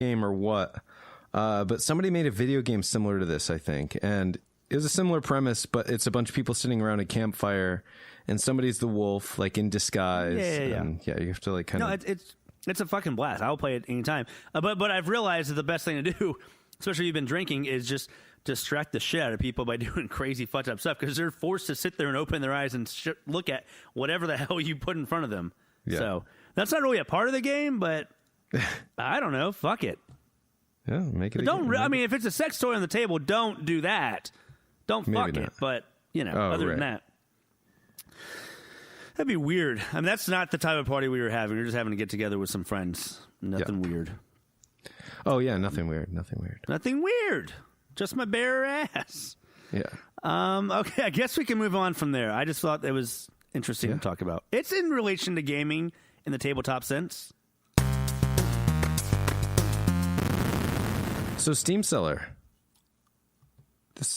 game or what, but somebody made a video game similar to this, I think, and it was a similar premise, but it's a bunch of people sitting around a campfire, and somebody's the wolf, like in disguise. Yeah, you have to like kind of. No, it's a fucking blast. I'll play it anytime. But I've realized that the best thing to do, especially if you've been drinking, is just distract the shit out of people by doing crazy fucked up stuff, because they're forced to sit there and open their eyes and look at whatever the hell you put in front of them. Yeah. So that's not really a part of the game, but I don't know. Fuck it. Yeah, make it. I mean, if it's a sex toy on the table, don't do that. Don't fuck it. But, other than that. That'd be weird. I mean, that's not the type of party we were having. We were just having to get together with some friends. Nothing weird. Oh, yeah, nothing weird. Nothing weird. Just my bare ass. Yeah. Okay, I guess we can move on from there. I just thought it was interesting to talk about. It's in relation to gaming in the tabletop sense. So Steam Seller.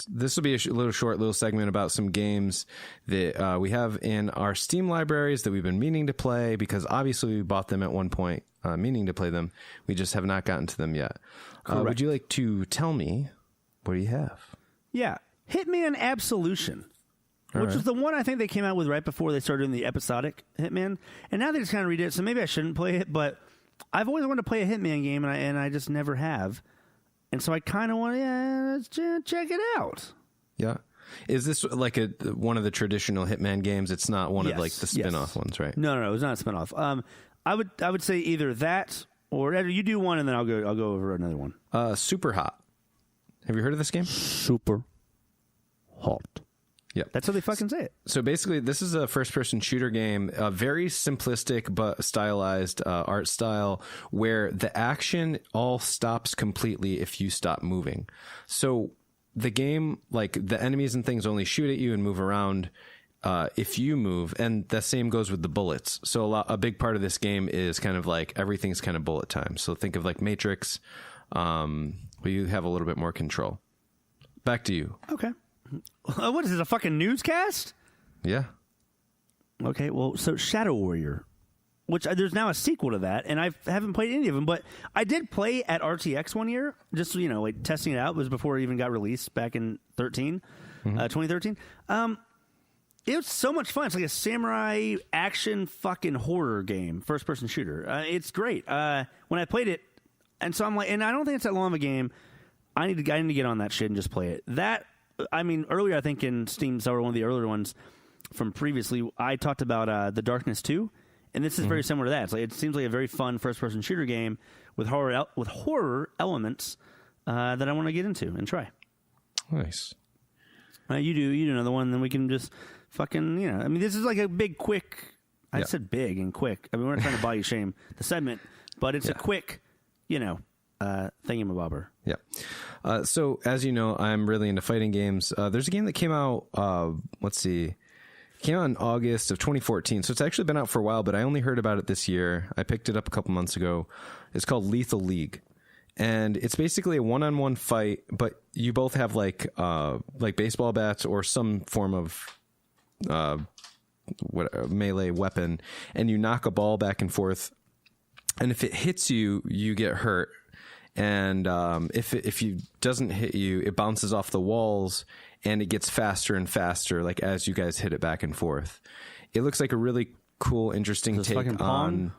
This will be a little segment about some games that we have in our Steam libraries that we've been meaning to play, because obviously we bought them at one point, meaning to play them. We just have not gotten to them yet. Would you like to tell me what do you have? Yeah. Hitman Absolution, which is the one I think they came out with right before they started doing the episodic Hitman. And now they just kind of redid it, so maybe I shouldn't play it, but I've always wanted to play a Hitman game, and I just never have. And so I kind of want to let's check it out. Yeah. Is this like one of the traditional Hitman games? It's not one of like the spin-off ones, right? No, it's not a spin-off. I would say either that or you do one, and then I'll go over another one. Super Hot. Have you heard of this game? Super Hot. Yeah. That's how they fucking say it. So basically, this is a first-person shooter game, a very simplistic but stylized art style, where the action all stops completely if you stop moving. So the game, like the enemies and things only shoot at you and move around if you move, and the same goes with the bullets. So a big part of this game is kind of like everything's kind of bullet time. So think of like Matrix, where you have a little bit more control. Back to you. Okay. What is this, a fucking newscast? Yeah. Okay, well, so Shadow Warrior, which there's now a sequel to that, and I haven't played any of them, but I did play at RTX one year, just, like testing it out. It was before it even got released back in 2013. It was so much fun. It's like a samurai action fucking horror game, first-person shooter. It's great. When I played it, and so I'm like, and I don't think it's that long of a game. I need to get on that shit and just play it. Earlier, I think in Steam Seller, one of the earlier ones from previously, I talked about The Darkness 2, and this is very similar to that. It's like, it seems like a very fun first-person shooter game with horror elements that I want to get into and try. Nice. You do another one, then we can just fucking, this is like a big, quick, I said big and quick. We're not trying to body shame the segment, but it's a quick, thingamabobber. Yeah. So as you know, I'm really into fighting games. There's a game that came out, came out in August of 2014. So it's actually been out for a while, but I only heard about it this year. I picked it up a couple months ago. It's called Lethal League. And it's basically a one-on-one fight, but you both have like baseball bats or some form of melee weapon, and you knock a ball back and forth. And if it hits you, you get hurt. And if it doesn't hit you, it bounces off the walls, and it gets faster and faster, like as you guys hit it back and forth. It looks like a really cool, interesting take on. Pong?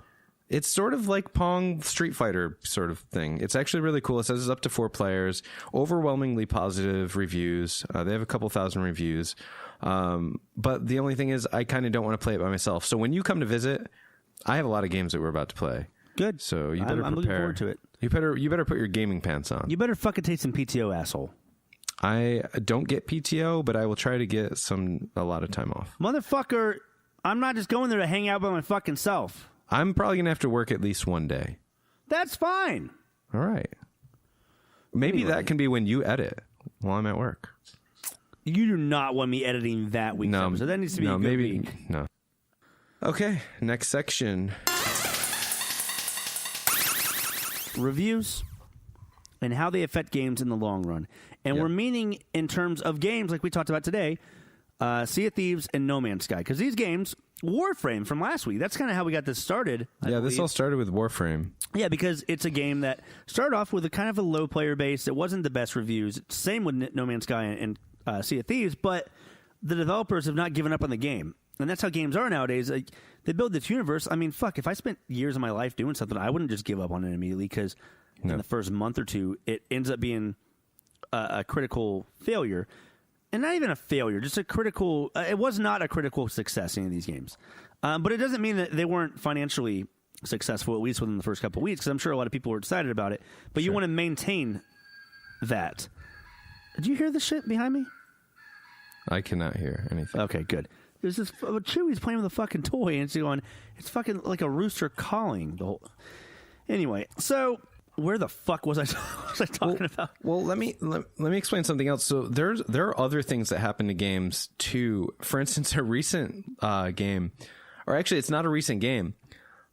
It's sort of like Pong Street Fighter sort of thing. It's actually really cool. It says it's up to 4 players. Overwhelmingly positive reviews. They have a couple thousand reviews. But the only thing is, I kind of don't want to play it by myself. So when you come to visit, I have a lot of games that we're about to play. Good. So you better prepare. I'm looking forward to it. You better put your gaming pants on. You better fucking take some PTO, asshole. I don't get PTO, but I will try to get a lot of time off. Motherfucker, I'm not just going there to hang out by my fucking self. I'm probably going to have to work at least one day. That's fine. All right. Maybe that can be when you edit while I'm at work. You do not want me editing that week's episode. That needs to be a good week. No. Okay, next section. Reviews and how they affect games in the long run. And we're meaning in terms of games like we talked about today, Sea of Thieves and No Man's Sky. Because these games Warframe from last week. That's kind of how we got this started. This all started with Warframe. Yeah, because it's a game that started off with a kind of a low player base. It wasn't the best reviews. Same with No Man's Sky and Sea of Thieves, but the developers have not given up on the game. And that's how games are nowadays. Like, they build this universe. I mean, fuck, if I spent years of my life doing something, I wouldn't just give up on it immediately because in the first month or two, it ends up being a critical failure. And not even a failure, just a critical... it was not a critical success in any of these games. But it doesn't mean that they weren't financially successful, at least within the first couple of weeks, because I'm sure a lot of people were excited about it. But you want to maintain that. Did you hear the shit behind me? I cannot hear anything. Okay, good. There's this... Chewie's playing with a fucking toy, and it's going... It's fucking like a rooster calling. The whole... Anyway, so... Where the fuck was I talking about? Well, let me explain something else. So there are other things that happen to games too. For instance, a recent game, or actually, it's not a recent game,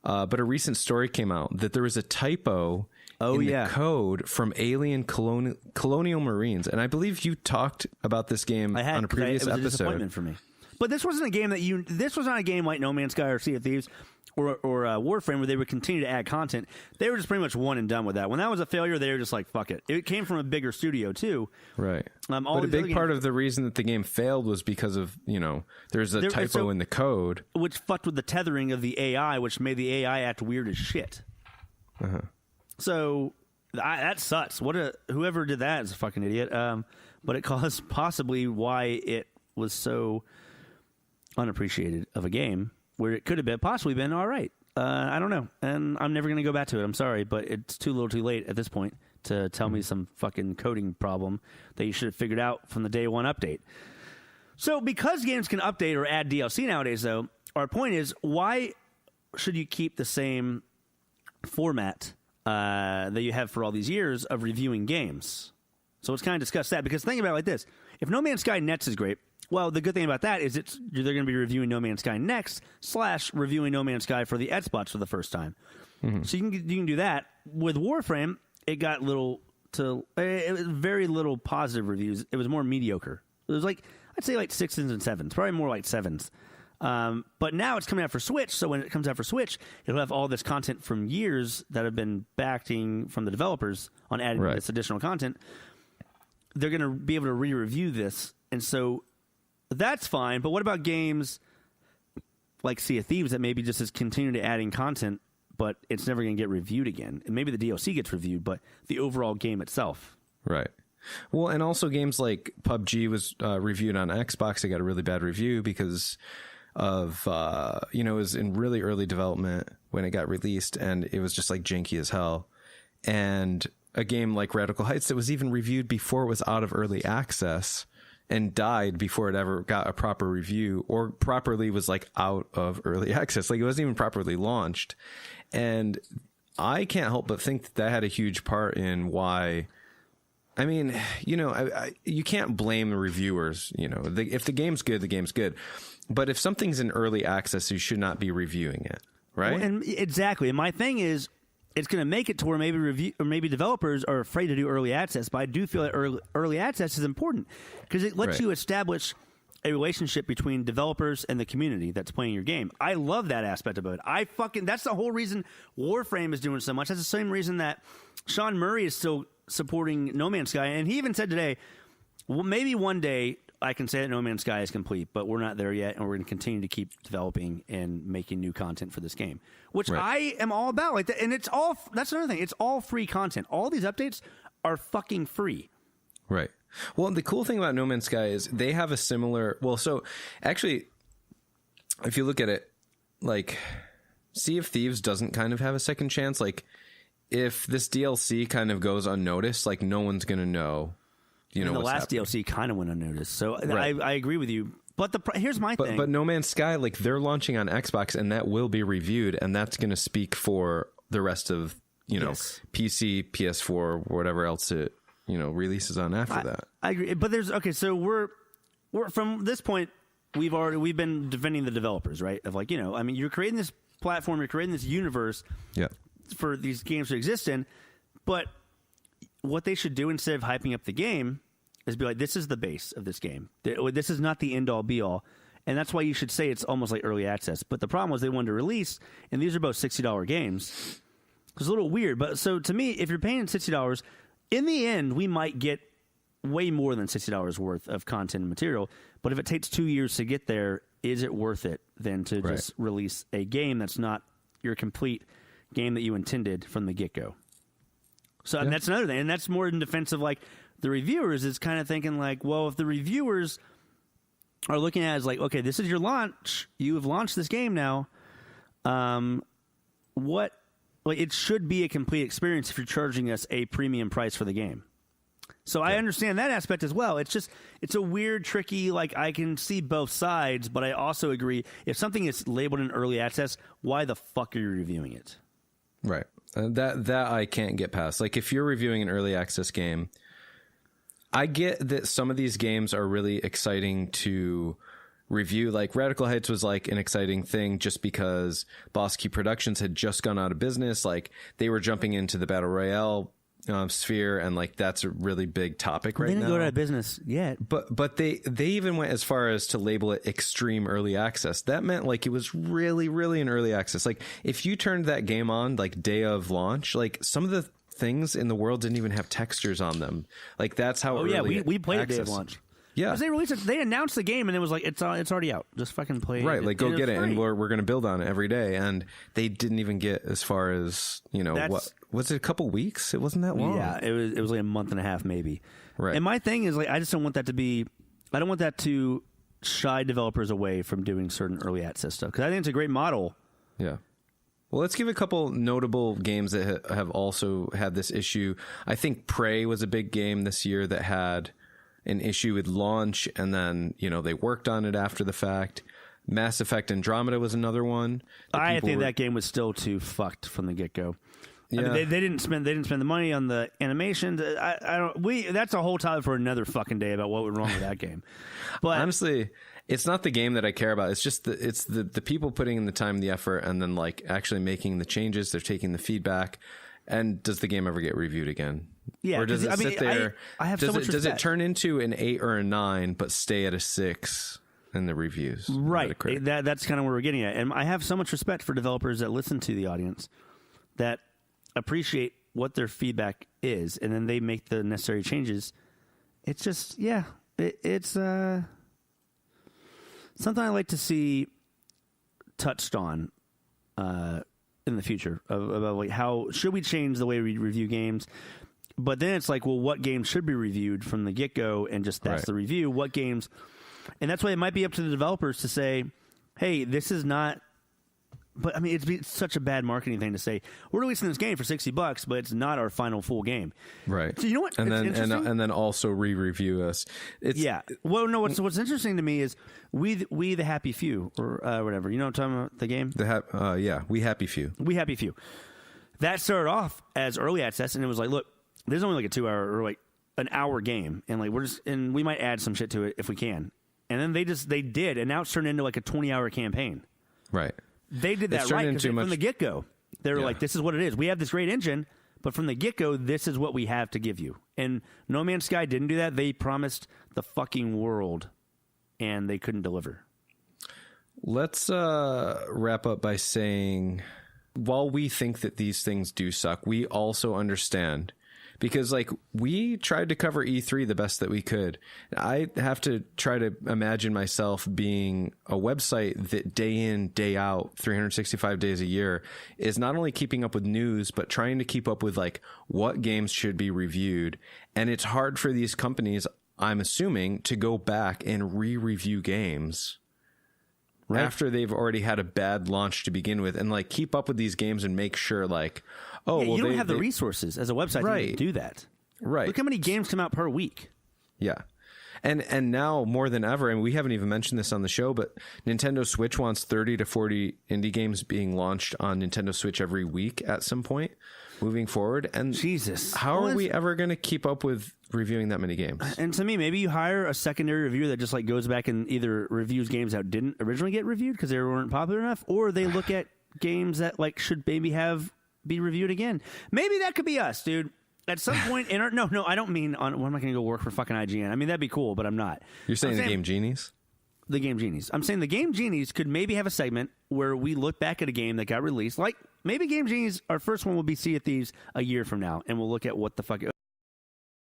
but a recent story came out that there was a typo in the code from alien colonial marines, and I believe you talked about this game on a previous episode. It was a disappointment for me. But this wasn't a game that This was not a game like No Man's Sky or Sea of Thieves. Or Warframe, where they would continue to add content. They were just pretty much one and done with that. When that was a failure, they were just like, fuck it. It came from a bigger studio, too. Right. But a big part of the reason that the game failed was because of, there's a typo in the code. Which fucked with the tethering of the AI, which made the AI act weird as shit. Uh-huh. So, that sucks. Whoever did that is a fucking idiot. But it caused possibly why it was so unappreciated of a game. Where it could have possibly been all right. I don't know. And I'm never going to go back to it. I'm sorry, but it's too little too late at this point to tell me some fucking coding problem that you should have figured out from the day one update. So because games can update or add DLC nowadays, though, our point is, why should you keep the same format that you have for all these years of reviewing games? So let's kind of discuss that, because think about it like this. If No Man's Sky Nets is great, well, the good thing about that is they're going to be reviewing No Man's Sky next / reviewing No Man's Sky for the Xbox for the first time. Mm-hmm. So you can do that. With Warframe, it got it was very little positive reviews. It was more mediocre. It was I'd say 6s and 7s, probably more like 7s. But now it's coming out for Switch, so when it comes out for Switch, it'll have all this content from years that have been backing from the developers on adding this additional content. They're going to be able to re-review this, and so that's fine. But what about games like Sea of Thieves that maybe just is continuing to adding content, but it's never going to get reviewed again? And maybe the DLC gets reviewed, but the overall game itself. Right. Well, and also games like PUBG was reviewed on Xbox. It got a really bad review because of, it was in really early development when it got released, and it was just janky as hell. And a game like Radical Heights that was even reviewed before it was out of early access and died before it ever got a proper review or properly was out of early access. It wasn't even properly launched. And I can't help but think that had a huge part in why. I mean, you can't blame the reviewers. If the game's good, the game's good. But if something's in early access, you should not be reviewing it, right? Well, and exactly. And my thing is, it's going to make it to where maybe developers are afraid to do early access. But I do feel that early access is important because it lets you establish a relationship between developers and the community that's playing your game. I love that aspect about it. That's the whole reason Warframe is doing so much. That's the same reason that Sean Murray is still supporting No Man's Sky. And he even said today, well, maybe one day I can say that No Man's Sky is complete, but we're not there yet, and we're going to continue to keep developing and making new content for this game, which I am all about. And that's another thing. It's all free content. All these updates are fucking free. Right. Well, the cool thing about No Man's Sky is they have a similar... Well, so actually, if you look at it, Sea of Thieves doesn't kind of have a second chance. If this DLC kind of goes unnoticed, no one's going to know... the last DLC kind of went unnoticed, so I agree with you. But here's my thing. But No Man's Sky, they're launching on Xbox, and that will be reviewed, and that's going to speak for the rest of PC, PS4, whatever else it releases on after that. I agree, but so we're from this point we've been defending the developers, right? Of you're creating this platform, you're creating this universe, for these games to exist in, but what they should do instead of hyping up the game is be this is the base of this game. This is not the end-all, be-all. And that's why you should say it's almost like early access. But the problem was they wanted to release, and these are both $60 games. It's a little weird. But so to me, if you're paying $60, in the end, we might get way more than $60 worth of content and material. But if it takes 2 years to get there, is it worth it then to just release a game that's not your complete game that you intended from the get-go? So and that's another thing. And that's more in defense of like the reviewers is kind of thinking like, well, if the reviewers are looking at it as like, okay, this is your launch. You have launched this game now. It should be a complete experience if you're charging us a premium price for the game. So I understand that aspect as well. It's a weird, tricky, like I can see both sides, but I also agree if something is labeled in early access, why the fuck are you reviewing it? Right. That I can't get past. Like if you're reviewing an early access game, I get that some of these games are really exciting to review. Like Radical Heights was like an exciting thing just because Boss Key Productions had just gone out of business. Like they were jumping into the Battle Royale sphere, and like that's a really big topic right now. They didn't go out of business yet. But they even went as far as to label it extreme early access. That meant like it was really, really an early access. Like if you turned that game on like day of launch, like some of the things in the world didn't even have textures on them. Like that's how. We played it day of launch. Yeah, because they released it. They announced the game, and it was like it's already out. Just fucking play it. Right, like go get it, and we're going to build on it every day. And they didn't even get as far as what was it? A couple weeks? It wasn't that long. Yeah, it was like a month and a half maybe. Right. And my thing is like I just don't want that to be. I don't want that to shy developers away from doing certain early access stuff because I think it's a great model. Yeah. Well, let's give a couple notable games that have also had this issue. I think Prey was a big game this year that had an issue with launch, and then they worked on it after the fact. Mass Effect Andromeda was another one. I think that game was still too fucked from the get go. Yeah. I mean, they didn't spend the money on the animation. That's a whole topic for another fucking day about what went wrong with that game. But honestly, it's not the game that I care about. It's just the people putting in the time, the effort, and then like actually making the changes. They're taking the feedback. And does the game ever get reviewed again? Yeah, or does it sit there? I have so much respect. Does it turn into an 8 or a 9, but stay at a 6 in the reviews? Right. That's kind of where we're getting at. And I have so much respect for developers that listen to the audience, that appreciate what their feedback is, and then they make the necessary changes. It's just, it's something I like to see touched on in the future about like how should we change the way we review games. But then it's like, well, what games should be reviewed from the get-go, and just that's the review. What games, and that's why it might be up to the developers to say, hey, this is not. But I mean, it's such a bad marketing thing to say we're releasing this game for $60, but it's not our final full game. Right. So you know what? And then also re-review us. Well, no. What's interesting to me is we the happy few or whatever. You know what I'm talking about? The game. We happy few. We happy few. That started off as early access, and it was like, look, there's only like a 2-hour or like an hour game, and like we might add some shit to it if we can. And then they did, and now it's turned into like a 20-hour campaign. Right. They did that right because from the get-go, they were like, this is what it is. We have this great engine, but from the get-go, this is what we have to give you. And No Man's Sky didn't do that. They promised the fucking world, and they couldn't deliver. Let's wrap up by saying, while we think that these things do suck, we also understand. Because, like, we tried to cover E3 the best that we could. I have to try to imagine myself being a website that day in, day out, 365 days a year, is not only keeping up with news, but trying to keep up with, like, what games should be reviewed. And it's hard for these companies, I'm assuming, to go back and re-review games. Right. After they've already had a bad launch to begin with, and like keep up with these games and make sure like, you don't have the resources as a website to do that. Right. Look how many games come out per week. Yeah. And now more than ever, and we haven't even mentioned this on the show, but Nintendo Switch wants 30 to 40 indie games being launched on Nintendo Switch every week at some point moving forward. And Jesus, how are we ever going to keep up with reviewing that many games? And to me, maybe you hire a secondary reviewer that just like goes back and either reviews games that didn't originally get reviewed because they weren't popular enough, or they look at games that like should maybe be reviewed again. Maybe that could be us, dude. At some point in our no, I don't mean on. Well, I'm not going to go work for fucking IGN. I mean that'd be cool, but I'm not. You're saying the game Genies? the Game Genies. I'm saying the Game Genies could maybe have a segment where we look back at a game that got released. Like, maybe Game Genies, our first one will be Sea of Thieves a year from now, and we'll look at what the fuck.